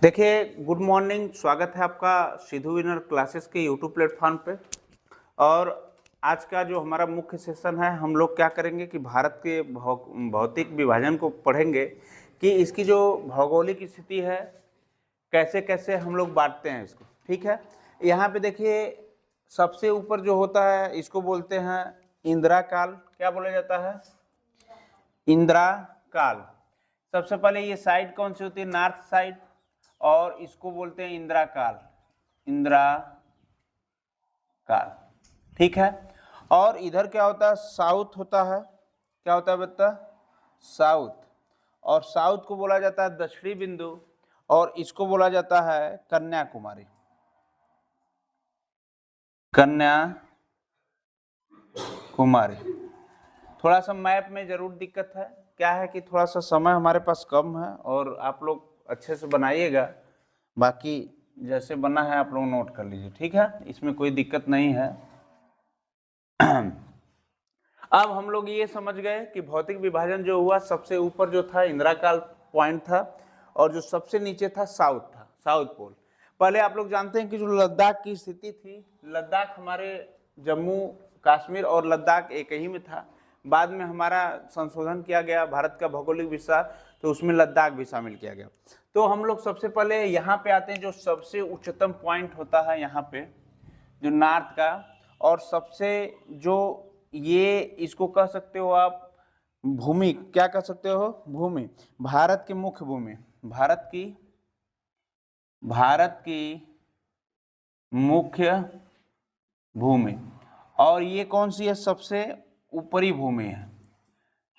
देखिए, good morning. स्वागत है आपका सिद्धू विनर क्लासेस के यूट्यूब प्लेटफॉर्म पे। और आज का जो हमारा मुख्य सेशन है, हम लोग क्या करेंगे कि भारत के भौतिक विभाजन को पढ़ेंगे कि इसकी जो भौगोलिक स्थिति है, कैसे कैसे हम लोग बांटते हैं इसको। ठीक है, यहाँ पे देखिए, सबसे ऊपर जो होता है इसको बोलते हैं इंदिरा काल। क्या बोला जाता है? इंदिरा काल। सबसे पहले ये साइड कौन सी होती है? नॉर्थ साइड, और इसको बोलते हैं इंदिरा काल। इंदिरा काल, ठीक है। और इधर क्या होता है? साउथ होता है। क्या होता है बता? साउथ। और साउथ को बोला जाता है दक्षिणी बिंदु, और इसको बोला जाता है कन्याकुमारी। कन्याकुमारी। थोड़ा सा मैप में जरूर दिक्कत है। क्या है कि थोड़ा सा समय हमारे पास कम है, और आप लोग अच्छे से बनाइएगा। बाकी जैसे बना है आप लोग नोट कर लीजिए, ठीक है, इसमें कोई दिक्कत नहीं है। अब हम लोग ये समझ गए कि भौतिक विभाजन जो हुआ, सबसे ऊपर जो था इंदिरा काल पॉइंट था, और जो सबसे नीचे था साउथ था, साउथ पोल। पहले आप लोग जानते हैं कि जो लद्दाख की स्थिति थी, लद्दाख हमारे जम्मू कश्मीर और लद्दाख एक ही में था। बाद में हमारा संशोधन किया गया, भारत का भौगोलिक विस्तार, तो उसमें लद्दाख भी शामिल किया गया। तो हम लोग सबसे पहले यहाँ पे आते हैं, जो सबसे उच्चतम पॉइंट होता है यहाँ पे जो नॉर्थ का, और सबसे जो ये इसको कह सकते हो आप भूमि। क्या कह सकते हो? भूमि। भारत की मुख्य भूमि, भारत की मुख्य भूमि। और ये कौन सी है? सबसे ऊपरी भूमि है।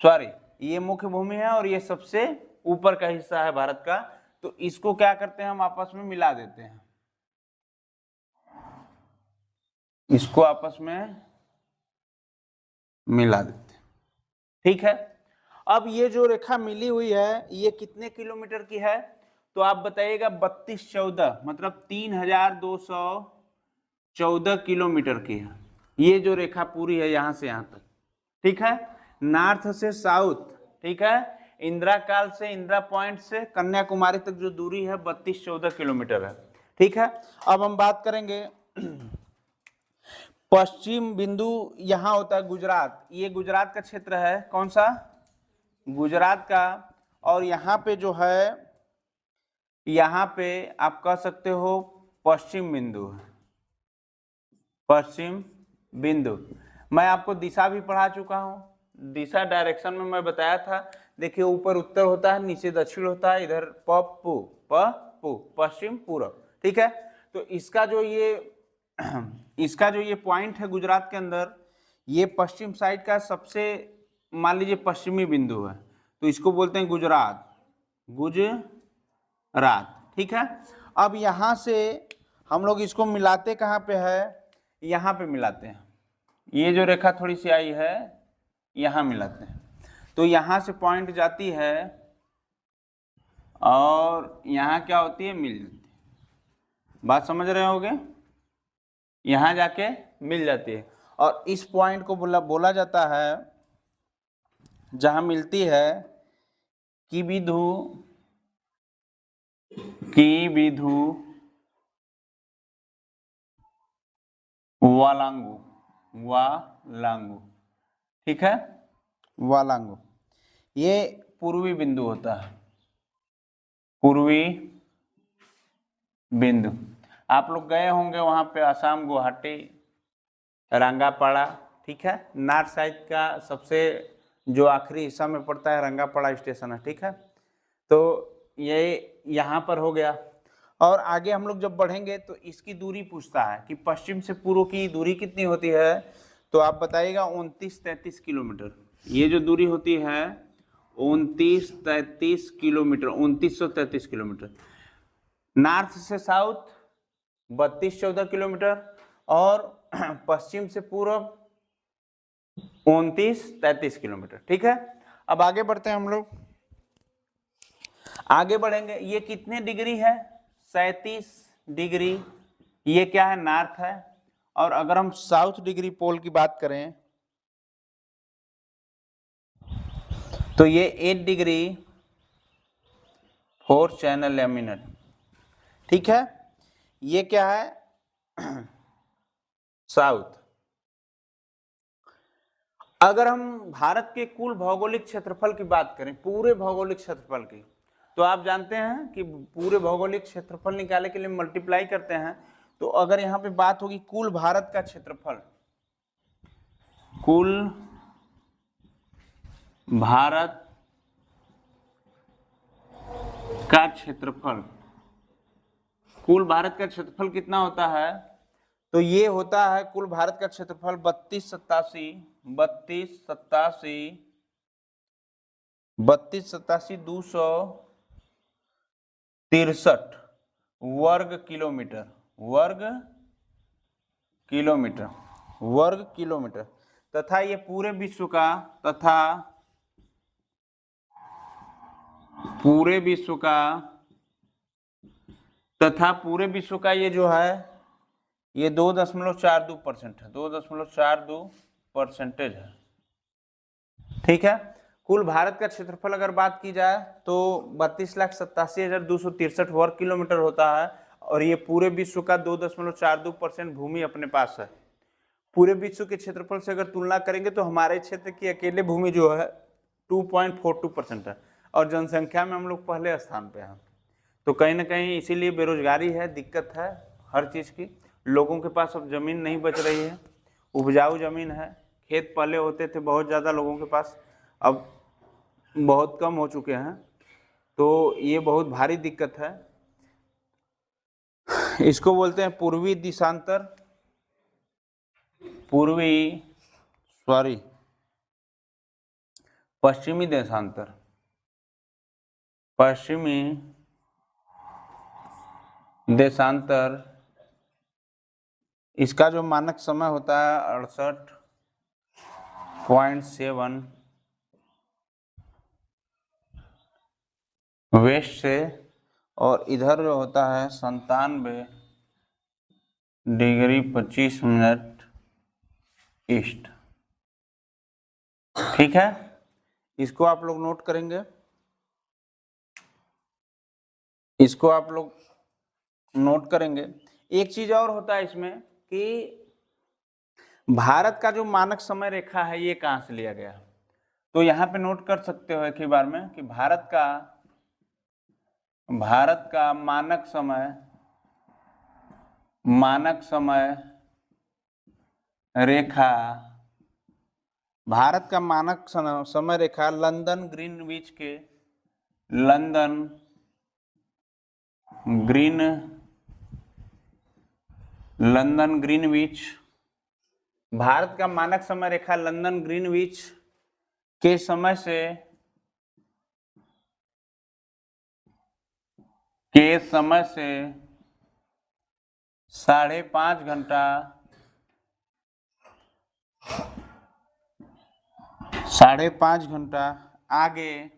सॉरी, ये मुख्य भूमि है और ये सबसे ऊपर का हिस्सा है भारत का। तो इसको क्या करते हैं? हम आपस में मिला देते हैं, इसको आपस में मिला देते हैं, ठीक है। अब ये जो रेखा मिली हुई है, ये कितने किलोमीटर की है? तो आप बताइएगा। 3214, मतलब 3214 किलोमीटर की है ये जो रेखा पूरी है, यहां से यहां तक, ठीक है। नॉर्थ से साउथ, ठीक है। इंदिरा काल से, इंदिरा पॉइंट से कन्याकुमारी तक जो दूरी है 3214 किलोमीटर है, ठीक है। अब हम बात करेंगे पश्चिम बिंदु। यहां होता है गुजरात। ये गुजरात का क्षेत्र है। कौन सा? गुजरात का। और यहाँ पे जो है, यहाँ पे आप कह सकते हो पश्चिम बिंदु है। पश्चिम बिंदु। मैं आपको दिशा भी पढ़ा चुका हूं। दिशा डायरेक्शन में मैं बताया था। देखिए, ऊपर उत्तर होता है, नीचे दक्षिण होता है, इधर पश्चिम पूरब, ठीक है। तो इसका जो ये पॉइंट है गुजरात के अंदर, ये पश्चिम साइड का सबसे, मान लीजिए, पश्चिमी बिंदु है। तो इसको बोलते हैं गुजरात, ठीक है। अब यहां से हम लोग इसको मिलाते कहाँ पे है? यहाँ पे मिलाते हैं। ये जो रेखा थोड़ी सी आई है, यहाँ मिलाते हैं। तो यहाँ से पॉइंट जाती है, और यहाँ क्या होती है? मिल जाती है। बात समझ रहे होगे? यहाँ जाके मिल जाती है। और इस पॉइंट को बोला जाता है, जहां मिलती है, की बिधु वालांगू, ठीक है। वालांगू ये पूर्वी बिंदु होता है, पूर्वी बिंदु। आप लोग गए होंगे वहां पे, असम, गुवाहाटी, रंगापाड़ा, ठीक है। नॉर्थ साइड का सबसे जो आखिरी हिस्सा में पड़ता है रंगापाड़ा स्टेशन है, ठीक है। तो ये यहाँ पर हो गया। और आगे हम लोग जब बढ़ेंगे तो इसकी दूरी पूछता है कि पश्चिम से पूर्व की दूरी कितनी होती है। तो आप बताइएगा 29-33 किलोमीटर। ये जो दूरी होती है 29-33 किलोमीटर, 2933 किलोमीटर। नॉर्थ से साउथ 3214 किलोमीटर, और पश्चिम से पूर्व 29-33 किलोमीटर, ठीक है। अब आगे बढ़ते हैं हम लोग। आगे बढ़ेंगे। ये कितने डिग्री है? 37 डिग्री। ये क्या है? नॉर्थ है। और अगर हम साउथ डिग्री पोल की बात करें तो ये 8 डिग्री 4 चैनल या मिनट, ठीक है, ये क्या है साउथ। अगर हम भारत के कुल भौगोलिक क्षेत्रफल की बात करें, पूरे भौगोलिक क्षेत्रफल की, तो आप जानते हैं कि पूरे भौगोलिक क्षेत्रफल निकालने के लिए मल्टीप्लाई करते हैं। तो अगर यहाँ पे बात होगी कुल भारत का क्षेत्रफल, कुल भारत का क्षेत्रफल, कुल भारत का क्षेत्रफल कितना होता है, तो ये होता है कुल भारत का क्षेत्रफल 3287 वर्ग किलोमीटर, वर्ग किलोमीटर तथा ये पूरे विश्व का, पूरे विश्व का ये जो है ये 2.42% है, 2.42% है। ठीक है, कुल भारत का क्षेत्रफल अगर बात की जाए तो 32,87,263 वर्ग किलोमीटर होता है और ये पूरे विश्व का 2.42% भूमि अपने पास है। पूरे विश्व के क्षेत्रफल से अगर तुलना करेंगे तो हमारे क्षेत्र की अकेले भूमि जो है 2.42% है और जनसंख्या में हम लोग पहले स्थान पे हैं। तो कहीं ना कहीं इसीलिए बेरोजगारी है, दिक्कत है हर चीज़ की, लोगों के पास अब जमीन नहीं बच रही है, उपजाऊ जमीन है, खेत पहले होते थे बहुत ज़्यादा लोगों के पास, अब बहुत कम हो चुके हैं, तो ये बहुत भारी दिक्कत है। इसको बोलते हैं पूर्वी देशांतर, पश्चिमी देशांतर, इसका जो मानक समय होता है 68.7 वेस्ट से, और इधर जो होता है 97°25' ईस्ट। ठीक है, इसको आप लोग नोट करेंगे, एक चीज और होता है इसमें कि भारत का जो मानक समय रेखा है ये कहां से लिया गया, तो यहाँ पे नोट कर सकते हो एक ही बार में कि भारत का मानक समय रेखा, भारत का मानक समय रेखा लंदन ग्रीनविच, भारत का मानक समय रेखा लंदन ग्रीनविच के समय से 5.5 घंटा आगे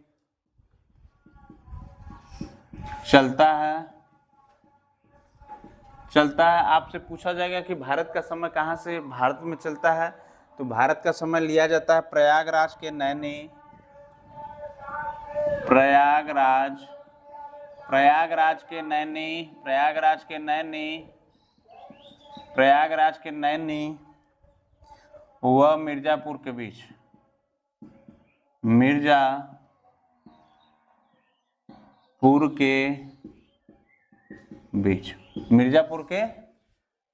चलता है। आपसे पूछा जाएगा कि भारत का समय कहाँ से भारत में चलता है, तो भारत का समय लिया जाता है प्रयागराज के नैनी व मिर्जापुर के बीच, मिर्जापुर के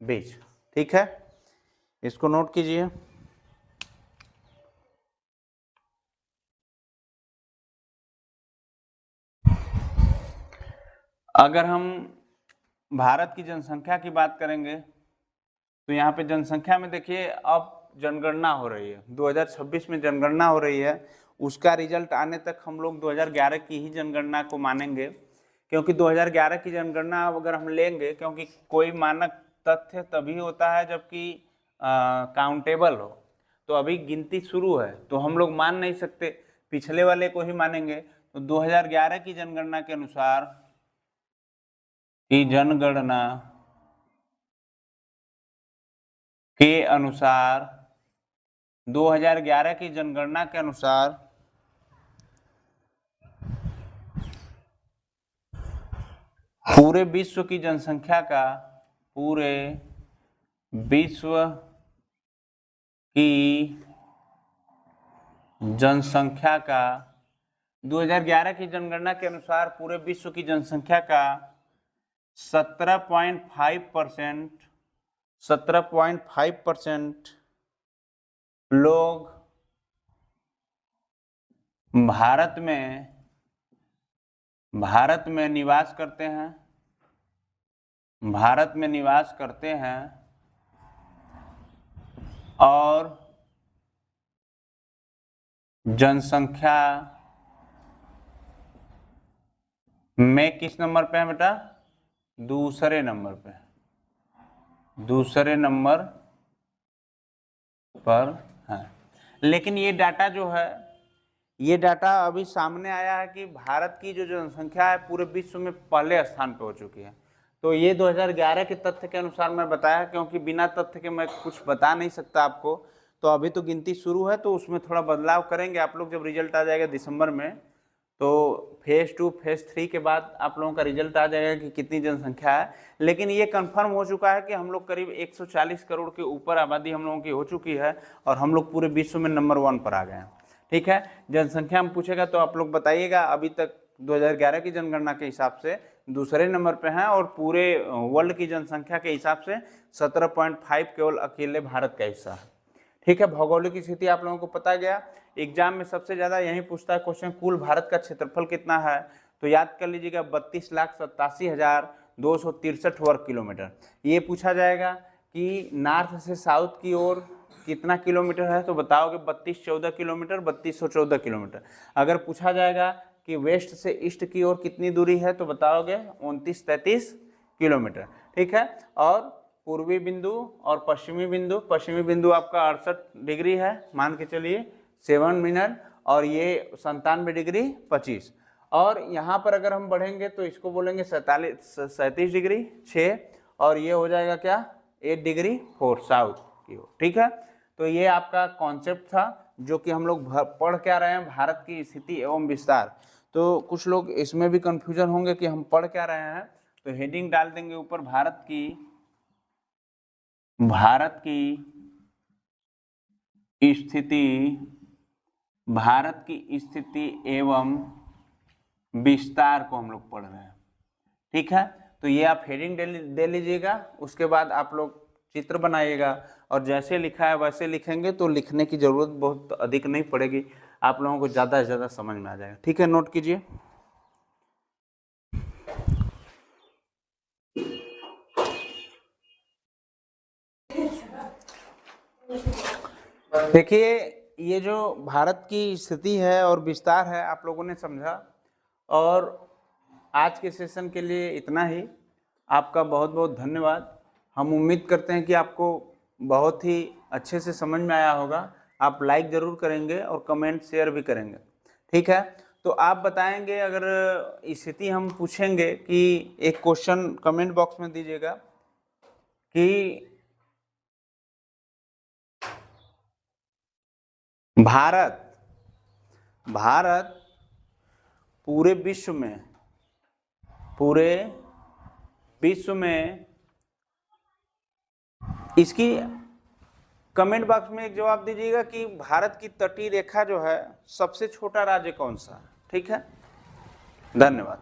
बीच। ठीक है, इसको नोट कीजिए। अगर हम भारत की जनसंख्या की बात करेंगे तो यहाँ पे जनसंख्या में देखिए अब जनगणना हो रही है, 2026 में जनगणना हो रही है, उसका रिजल्ट आने तक हम लोग 2011 की ही जनगणना को मानेंगे, क्योंकि 2011 की जनगणना अगर हम लेंगे, क्योंकि कोई मानक तथ्य तभी होता है जबकि काउंटेबल हो, तो अभी गिनती शुरू है तो हम लोग मान नहीं सकते, पिछले वाले को ही मानेंगे। तो 2011 की जनगणना के अनुसार 2011 की जनगणना के अनुसार पूरे विश्व की जनसंख्या का, पूरे विश्व की जनसंख्या का 2011 की जनगणना के अनुसार पूरे विश्व की जनसंख्या का 17.5% लोग भारत में निवास करते हैं, और जनसंख्या में किस नंबर पे है बेटा? दूसरे नंबर पर है। लेकिन ये डाटा जो है, ये डाटा अभी सामने आया है कि भारत की जो जनसंख्या है पूरे विश्व में पहले स्थान पे हो चुकी है। तो ये 2011 के तथ्य के अनुसार मैं बताया, क्योंकि बिना तथ्य के मैं कुछ बता नहीं सकता आपको। तो अभी तो गिनती शुरू है, तो उसमें थोड़ा बदलाव करेंगे आप लोग। जब रिजल्ट आ जाएगा दिसंबर में, तो फेज 2 फेज 3 के बाद आप लोगों का रिजल्ट आ जाएगा कि कितनी जनसंख्या है। लेकिन ये कंफर्म हो चुका है कि हम लोग करीब 140 करोड़ के ऊपर आबादी हम लोगों की हो चुकी है, और हम लोग पूरे विश्व में नंबर 1 पर आ गए हैं। ठीक है, जनसंख्या में पूछेगा तो आप लोग बताइएगा। अभी तक 2011 की जनगणना के हिसाब से दूसरे नंबर पे हैं, और पूरे वर्ल्ड की जनसंख्या के हिसाब से 17.5 केवल अकेले भारत का हिस्सा है। ठीक है, भौगोलिक स्थिति आप लोगों को पता गया। एग्जाम में सबसे ज्यादा यही पूछता है क्वेश्चन, कुल भारत का क्षेत्रफल कितना है? तो याद कर लीजिएगा 32,87,263 वर्ग किलोमीटर। ये पूछा जाएगा कि नॉर्थ से साउथ की ओर कितना किलोमीटर है, तो बताओगे 3214 किलोमीटर, 3214 किलोमीटर। अगर पूछा जाएगा कि वेस्ट से ईस्ट की ओर कितनी दूरी है, तो बताओगे 2933 किलोमीटर। ठीक है, और पूर्वी बिंदु और पश्चिमी बिंदु आपका 68 डिग्री है, मान के चलिए 7 मिनट, और ये 97 डिग्री 25। और यहाँ पर अगर हम बढ़ेंगे तो इसको बोलेंगे 37 डिग्री 6, और ये हो जाएगा क्या 8 डिग्री 4 साउथ की ओर। ठीक है, तो ये आपका कॉन्सेप्ट था जो कि हम लोग पढ़ क्या रहे हैं, भारत की स्थिति एवं विस्तार। तो कुछ लोग इसमें भी कंफ्यूजन होंगे कि हम पढ़ क्या रहे हैं, तो हेडिंग डाल देंगे ऊपर भारत की स्थिति एवं विस्तार को हम लोग पढ़ रहे हैं। ठीक है, तो ये आप हेडिंग दे लीजिएगा। उसके बाद आप लोग चित्र बनाइएगा, और जैसे लिखा है वैसे लिखेंगे, तो लिखने की जरूरत बहुत अधिक नहीं पड़ेगी, आप लोगों को ज़्यादा से ज़्यादा समझ में आ जाएगा। ठीक है, नोट कीजिए। देखिए, ये जो भारत की स्थिति है और विस्तार है आप लोगों ने समझा, और आज के सेशन के लिए इतना ही। आपका बहुत बहुत धन्यवाद। हम उम्मीद करते हैं कि आपको बहुत ही अच्छे से समझ में आया होगा। आप लाइक ज़रूर करेंगे और कमेंट शेयर भी करेंगे। ठीक है, तो आप बताएंगे, अगर स्थिति हम पूछेंगे कि एक क्वेश्चन कमेंट बॉक्स में दीजिएगा कि भारत पूरे विश्व में इसकी कमेंट बॉक्स में एक जवाब दीजिएगा कि भारत की तटीय रेखा जो है सबसे छोटा राज्य कौन सा है। ठीक है, धन्यवाद।